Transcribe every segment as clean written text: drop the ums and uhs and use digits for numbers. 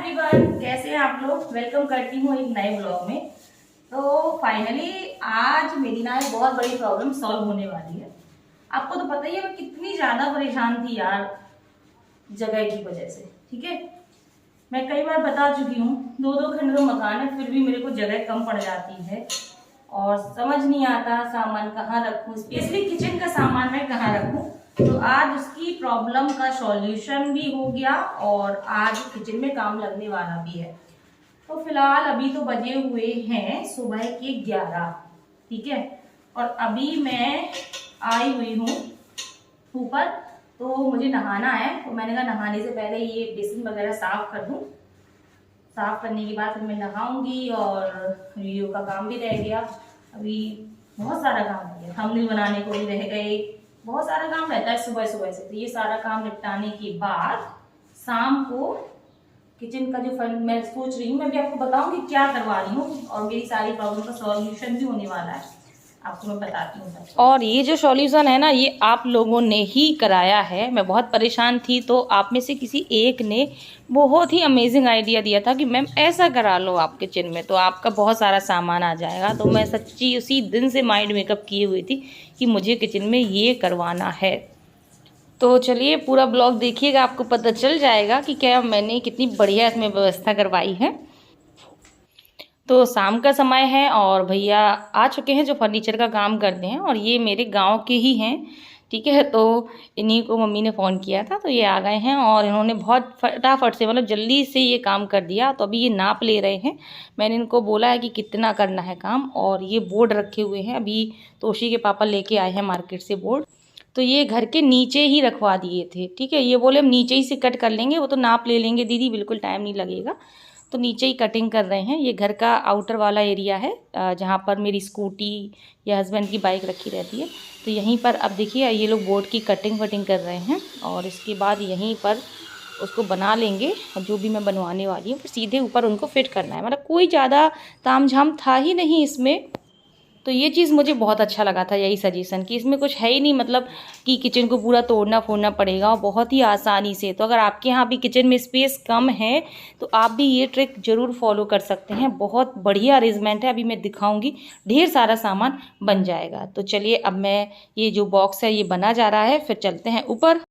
Everyone, कैसे हैं आप लोग। वेलकम करती हूँ एक नए ब्लॉग में। तो फाइनली आज मेरी ना एक बहुत बड़ी प्रॉब्लम सॉल्व होने वाली है। आपको तो पता ही है मैं कितनी ज्यादा परेशान थी यार जगह की वजह से। ठीक है, मैं कई बार बता चुकी हूँ, दो दो खंड का मकान है फिर भी मेरे को जगह कम पड़ जाती है और समझ नहीं आता सामान कहाँ रखूँ, स्पेशली किचन का सामान मैं कहाँ रखूँ। तो आज उसकी प्रॉब्लम का सॉल्यूशन भी हो गया और आज किचन में काम लगने वाला भी है। तो फिलहाल अभी तो बजे हुए हैं सुबह के 11। ठीक है, और अभी मैं आई हुई हूँ ऊपर, तो मुझे नहाना है। तो मैंने कहा नहाने से पहले ये बेसिन वगैरह साफ कर दूँ। साफ करने के बाद फिर मैं नहाऊंगी और वीडियो का काम भी रह गया। अभी बहुत सारा काम रह गया, थंबनेल बनाने को भी रह गए, बहुत सारा काम रहता है सुबह सुबह से। तो ये सारा काम निपटाने के बाद शाम को किचन का जो फंड मैं सोच रही हूँ, मैं भी आपको बताऊंगी क्या करवा रही हूँ और मेरी सारी प्रॉब्लम का सॉल्यूशन भी होने वाला है, आपको मैं बताती हूँ। और ये जो सॉल्यूशन है ना, ये आप लोगों ने ही कराया है। मैं बहुत परेशान थी तो आप में से किसी एक ने बहुत ही अमेजिंग आइडिया दिया था कि मैम ऐसा करा लो आप किचन में, तो आपका बहुत सारा सामान आ जाएगा। तो मैं सच्ची उसी दिन से माइंड मेकअप किए हुई थी कि मुझे किचन में ये करवाना है। तो चलिए पूरा ब्लॉग देखिएगा, आपको पता चल जाएगा कि क्या मैंने कितनी बढ़िया इसमें व्यवस्था करवाई है। तो शाम का समय है और भैया आ चुके हैं जो फर्नीचर का काम करते हैं, और ये मेरे गांव के ही हैं। ठीक है, तो इन्हीं को मम्मी ने फ़ोन किया था तो ये आ गए हैं और इन्होंने बहुत फटाफट से मतलब जल्दी से ये काम कर दिया। तो अभी ये नाप ले रहे हैं। मैंने इनको बोला है कि कितना करना है काम, और ये बोर्ड रखे हुए हैं। अभी तोशी के पापा लेके आए हैं मार्केट से बोर्ड, तो ये घर के नीचे ही रखवा दिए थे। ठीक है, ये बोले हम नीचे ही से कट कर लेंगे, वो तो नाप ले लेंगे दीदी, बिल्कुल टाइम नहीं लगेगा। तो नीचे ही कटिंग कर रहे हैं। ये घर का आउटर वाला एरिया है जहाँ पर मेरी स्कूटी या हस्बैंड की बाइक रखी रहती है। तो यहीं पर अब देखिए ये लोग बोर्ड की कटिंग वटिंग कर रहे हैं और इसके बाद यहीं पर उसको बना लेंगे। और जो भी मैं बनवाने वाली हूँ फिर सीधे ऊपर उनको फिट करना है। मतलब कोई ज़्यादा तामझाम था ही नहीं इसमें। तो ये चीज़ मुझे बहुत अच्छा लगा था, यही सजेशन कि इसमें कुछ है ही नहीं, मतलब कि किचन को पूरा तोड़ना फोड़ना पड़ेगा, और बहुत ही आसानी से। तो अगर आपके यहाँ भी किचन में स्पेस कम है तो आप भी ये ट्रिक ज़रूर फॉलो कर सकते हैं। बहुत बढ़िया अरेंजमेंट है, अभी मैं दिखाऊंगी, ढेर सारा सामान बन जाएगा। तो चलिए अब मैं ये जो बॉक्स है ये बना जा रहा है, फिर चलते हैं ऊपर।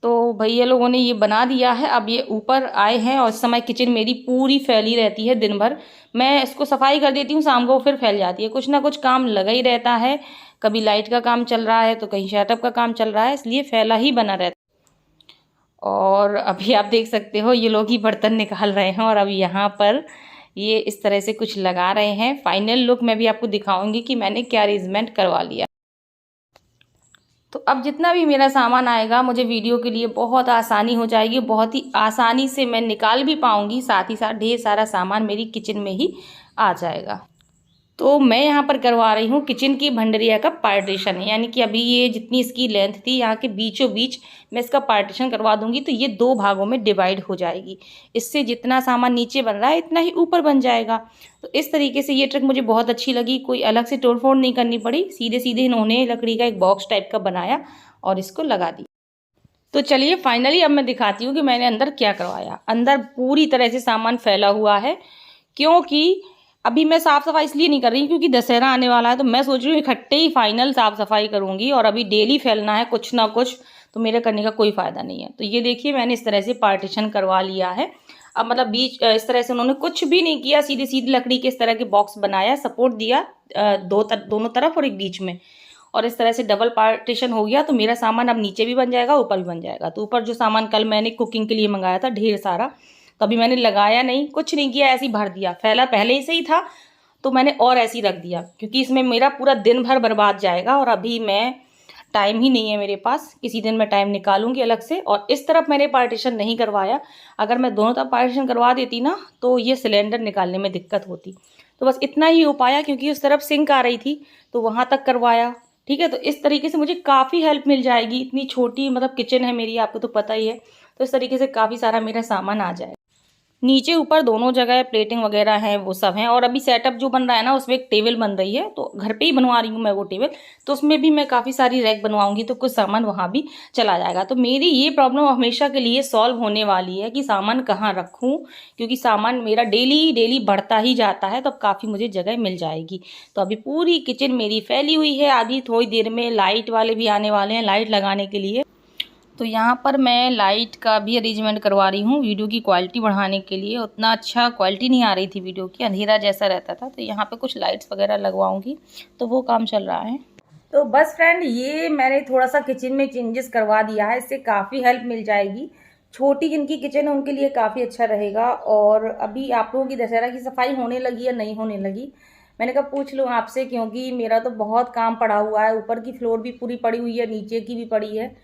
तो भैया लोगों ने ये बना दिया है, अब ये ऊपर आए हैं और इस समय किचन मेरी पूरी फैली रहती है दिन भर। मैं इसको सफाई कर देती हूँ, शाम को फिर फैल जाती है। कुछ ना कुछ काम लगा ही रहता है, कभी लाइट का काम चल रहा है तो कहीं सेटअप का काम चल रहा है, इसलिए फैला ही बना रहता है। और अभी आप देख सकते हो ये लोग ही बर्तन निकाल रहे हैं और अभी यहाँ पर ये इस तरह से कुछ लगा रहे हैं। फाइनल लुक मैं भी आपको दिखाऊंगी कि मैंने क्या अरेंजमेंट करवा लिया। तो अब जितना भी मेरा सामान आएगा मुझे वीडियो के लिए बहुत आसानी हो जाएगी, बहुत ही आसानी से मैं निकाल भी पाऊँगी, साथ ही साथ ढेर सारा सामान मेरी किचन में ही आ जाएगा। तो मैं यहाँ पर करवा रही हूँ किचन की भंडरिया का पार्टीशन, यानी कि अभी ये जितनी इसकी लेंथ थी यहाँ के बीचों बीच मैं इसका पार्टीशन करवा दूंगी, तो ये दो भागों में डिवाइड हो जाएगी। इससे जितना सामान नीचे बन रहा है इतना ही ऊपर बन जाएगा। तो इस तरीके से ये ट्रिक मुझे बहुत अच्छी लगी, कोई अलग से तोड़ फोड़ नहीं करनी पड़ी, सीधे सीधे इन्होंने लकड़ी का एक बॉक्स टाइप का बनाया और इसको लगा दिया। तो चलिए फाइनली अब मैं दिखाती हूँ कि मैंने अंदर क्या करवाया। अंदर पूरी तरह से सामान फैला हुआ है, क्योंकि अभी मैं साफ़ सफाई इसलिए नहीं कर रही क्योंकि दशहरा आने वाला है। तो मैं सोच रही हूँ इकट्ठे ही फाइनल साफ़ सफाई करूँगी, और अभी डेली फैलना है कुछ ना कुछ, तो मेरे करने का कोई फ़ायदा नहीं है। तो ये देखिए मैंने इस तरह से पार्टीशन करवा लिया है। अब मतलब बीच इस तरह से उन्होंने कुछ भी नहीं किया, सीधे सीधे लकड़ी के इस तरह के बॉक्स बनाया, सपोर्ट दिया दोनों तरफ और एक बीच में, और इस तरह से डबल पार्टीशन हो गया। तो मेरा सामान अब नीचे भी बन जाएगा ऊपर भी बन जाएगा। तो ऊपर जो सामान कल मैंने कुकिंग के लिए मंगाया था ढेर सारा, तो अभी मैंने लगाया नहीं, कुछ नहीं किया, ऐसे ही भर दिया। फैला पहले ही से ही था तो मैंने और ऐसे ही रख दिया, क्योंकि इसमें मेरा पूरा दिन भर बर्बाद जाएगा और अभी मैं टाइम ही नहीं है मेरे पास। किसी दिन मैं टाइम निकालूंगी अलग से। और इस तरफ मैंने पार्टीशन नहीं करवाया, अगर मैं दोनों तरफ पार्टीशन करवा देती ना तो ये सिलेंडर निकालने में दिक्कत होती। तो बस इतना ही हो पाया, क्योंकि उस तरफ सिंक आ रही थी तो वहाँ तक करवाया। ठीक है, तो इस तरीके से मुझे काफ़ी हेल्प मिल जाएगी। इतनी छोटी मतलब किचन है मेरी, आपको तो पता ही है। तो इस तरीके से काफ़ी सारा मेरा सामान आ जाए। नीचे ऊपर दोनों जगह प्लेटिंग वगैरह है, वो सब है। और अभी सेटअप जो बन रहा है ना, उसमें एक टेबल बन रही है, तो घर पे ही बनवा रही हूँ मैं वो टेबल, तो उसमें भी मैं काफ़ी सारी रैक बनवाऊंगी, तो कुछ सामान वहाँ भी चला जाएगा। तो मेरी ये प्रॉब्लम हमेशा के लिए सॉल्व होने वाली है कि सामान कहाँ रखूँ, क्योंकि सामान मेरा डेली डेली बढ़ता ही जाता है, तो अब काफ़ी मुझे जगह मिल जाएगी। तो अभी पूरी किचन मेरी फैली हुई है। अभी थोड़ी देर में लाइट वाले भी आने वाले हैं लाइट लगाने के लिए, तो यहाँ पर मैं लाइट का भी अरेंजमेंट करवा रही हूँ वीडियो की क्वालिटी बढ़ाने के लिए। उतना अच्छा क्वालिटी नहीं आ रही थी वीडियो की, अंधेरा जैसा रहता था, तो यहाँ पे कुछ लाइट्स वगैरह लगवाऊंगी, तो वो काम चल रहा है। तो बस फ्रेंड, ये मैंने थोड़ा सा किचन में चेंजेस करवा दिया है, इससे काफ़ी हेल्प मिल जाएगी। छोटी जिनकी किचन है उनके लिए काफ़ी अच्छा रहेगा। और अभी आप लोगों की दशहरा की सफाई होने लगी या नहीं होने लगी, मैंने कहा पूछ लूँ आपसे, क्योंकि मेरा तो बहुत काम पड़ा हुआ है। ऊपर की फ्लोर भी पूरी पड़ी हुई है, नीचे की भी पड़ी है,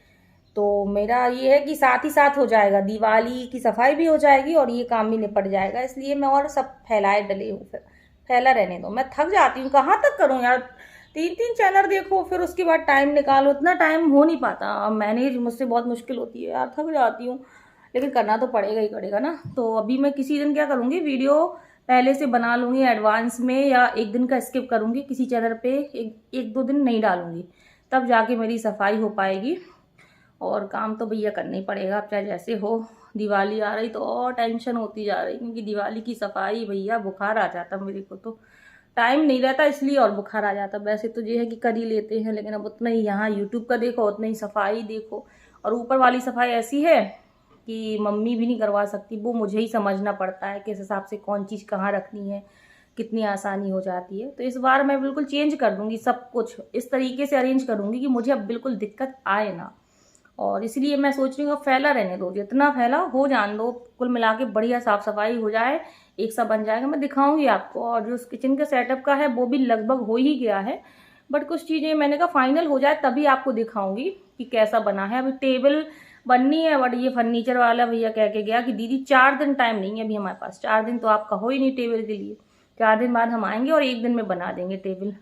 तो मेरा ये है कि साथ ही साथ हो जाएगा, दिवाली की सफाई भी हो जाएगी और ये काम भी निपट जाएगा। इसलिए मैं और सब फैलाए डले हूँ, फिर फैला रहने दो। मैं थक जाती हूँ, कहाँ तक करूँ यार, 3 चैनल देखो, फिर उसके बाद टाइम निकालो, इतना टाइम हो नहीं पाता मैनेज, मुझसे बहुत मुश्किल होती है यार, थक जाती हूँ। लेकिन करना तो पड़ेगा ही पड़ेगा ना। तो अभी मैं किसी दिन क्या करूँगी, वीडियो पहले से बना लूँगी एडवांस में, या एक दिन का स्किप करूँगी किसी चैनल पे, एक 2 दिन नहीं डालूँगी, तब जाके मेरी सफाई हो पाएगी। और काम तो भैया करना ही पड़ेगा, अब चाहे जैसे हो। दिवाली आ रही तो और टेंशन होती जा रही, क्योंकि दिवाली की सफाई भैया बुखार आ जाता मेरे को, तो टाइम नहीं रहता इसलिए और बुखार आ जाता। वैसे तो ये है कि कर ही लेते हैं, लेकिन अब उतना ही यहाँ यूट्यूब का देखो, उतना ही सफाई देखो। और ऊपर वाली सफाई ऐसी है कि मम्मी भी नहीं करवा सकती, वो मुझे ही समझना पड़ता है किस हिसाब से कौन चीज़ कहाँ रखनी है, कितनी आसानी हो जाती है। तो इस बार मैं बिल्कुल चेंज कर दूंगी, सब कुछ इस तरीके से अरेंज करूंगी कि मुझे अब बिल्कुल दिक्कत आए ना। और इसलिए मैं सोच रही हूँ फैला रहने दो, जितना फैला हो जान दो, कुल मिला के बढ़िया साफ सफाई हो जाए, एक सा बन जाएगा। मैं दिखाऊंगी आपको। और जो किचन के सेटअप का है वो भी लगभग हो ही गया है, बट कुछ चीज़ें मैंने कहा फाइनल हो जाए तभी आपको दिखाऊंगी कि कैसा बना है। अभी टेबल बननी है, बट ये फर्नीचर वाला भैया कह के गया कि दीदी 4 दिन टाइम नहीं है अभी हमारे पास, 4 दिन तो आपका हो ही नहीं टेबल के लिए, 4 दिन बाद हम आएंगे और 1 दिन में बना देंगे टेबल।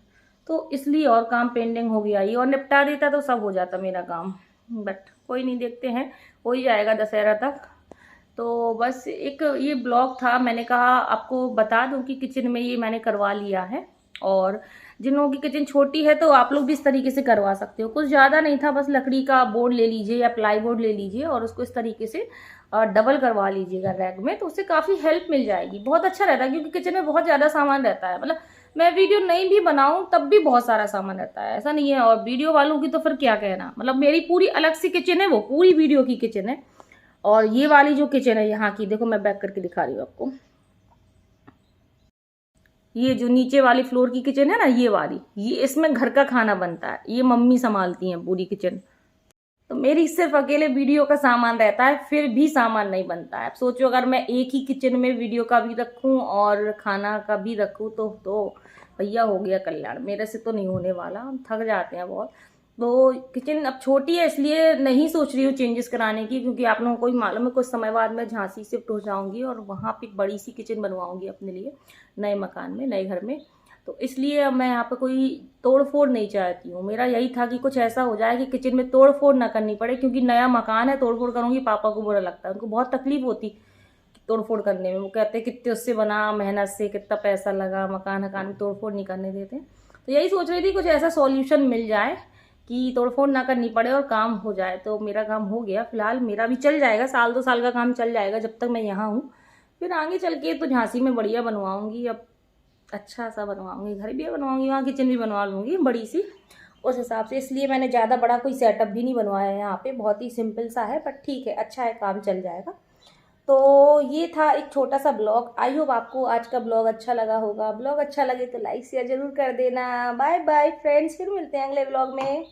तो इसलिए और काम पेंडिंग हो गया, ये और निपटा देता तो सब हो जाता मेरा काम, बट कोई नहीं, देखते हैं, हो ही जाएगा दशहरा तक। तो बस एक ये ब्लॉग था, मैंने कहा आपको बता दूं कि किचन में ये मैंने करवा लिया है। और जिन लोगों की किचन छोटी है तो आप लोग भी इस तरीके से करवा सकते हो, कुछ ज़्यादा नहीं था, बस लकड़ी का बोर्ड ले लीजिए या प्लाई बोर्ड ले लीजिए और उसको इस तरीके से डबल करवा लीजिएगा रैक में, तो उससे काफ़ी हेल्प मिल जाएगी। बहुत अच्छा रहता है, क्योंकि किचन में बहुत ज़्यादा सामान रहता है, मतलब मैं वीडियो नहीं भी बनाऊं तब भी बहुत सारा सामान रहता है, ऐसा नहीं है। और वीडियो वालों की तो फिर क्या कहना, मतलब मेरी पूरी अलग सी किचन है, वो पूरी वीडियो की किचन है। और ये वाली जो किचन है यहाँ की, देखो मैं बैक करके दिखा रही हूँ आपको, ये जो नीचे वाली फ्लोर की किचन है ना, ये वाली, ये इसमें घर का खाना बनता है, ये मम्मी संभालती हैं पूरी किचन। तो मेरी सिर्फ अकेले वीडियो का सामान रहता है, फिर भी सामान नहीं बनता है। अब सोचो अगर मैं एक ही किचन में वीडियो का भी रखूं और खाना का भी रखूं तो भैया हो गया कल्याण, मेरे से तो नहीं होने वाला, हम थक जाते हैं बहुत। तो किचन अब छोटी है इसलिए नहीं सोच रही हूँ चेंजेस कराने की, क्योंकि आप लोगों को ही मालूम है कुछ समय बाद मैं झांसी शिफ्ट हो जाऊंगी और वहाँ पे एक बड़ी सी किचन बनवाऊंगी अपने लिए, नए मकान में, नए घर में। तो इसलिए अब मैं यहाँ पे कोई तोड़ फोड़ नहीं चाहती हूँ। मेरा यही था कि कुछ ऐसा हो जाए कि किचन में तोड़ फोड़ ना करनी पड़े, क्योंकि नया मकान है, तोड़ फोड़ करूँगी पापा को बुरा लगता है, उनको बहुत तकलीफ होती तोड़ फोड़ करने में। वो कहते हैं कितने उससे बना, मेहनत से कितना पैसा लगा, मकान में तोड़ फोड़ नहीं करने देते। तो यही सोच रही थी कुछ ऐसा सॉल्यूशन मिल जाए कि तोड़ फोड़ ना करनी पड़े और काम हो जाए। तो मेरा काम हो गया, फिलहाल मेरा भी चल जाएगा, 1-2 साल का काम चल जाएगा जब तक मैं यहाँ हूँ। फिर आगे चल के तो झांसी में बढ़िया बनवाऊंगी, अब अच्छा सा बनवाऊंगी, घर भी बनवाऊंगी, वहाँ किचन भी बनवा लूँगी बड़ी सी उस हिसाब से। इसलिए मैंने ज़्यादा बड़ा कोई सेटअप भी नहीं बनवाया है यहाँ पे, बहुत ही सिंपल सा है, बट ठीक है, अच्छा है, काम चल जाएगा। तो ये था एक छोटा सा ब्लॉग। आई होप आपको आज का ब्लॉग अच्छा लगा होगा। ब्लॉग अच्छा लगे तो लाइक शेयर जरूर कर देना। बाय बाय फ्रेंड्स, फिर मिलते हैं अगले ब्लॉग में।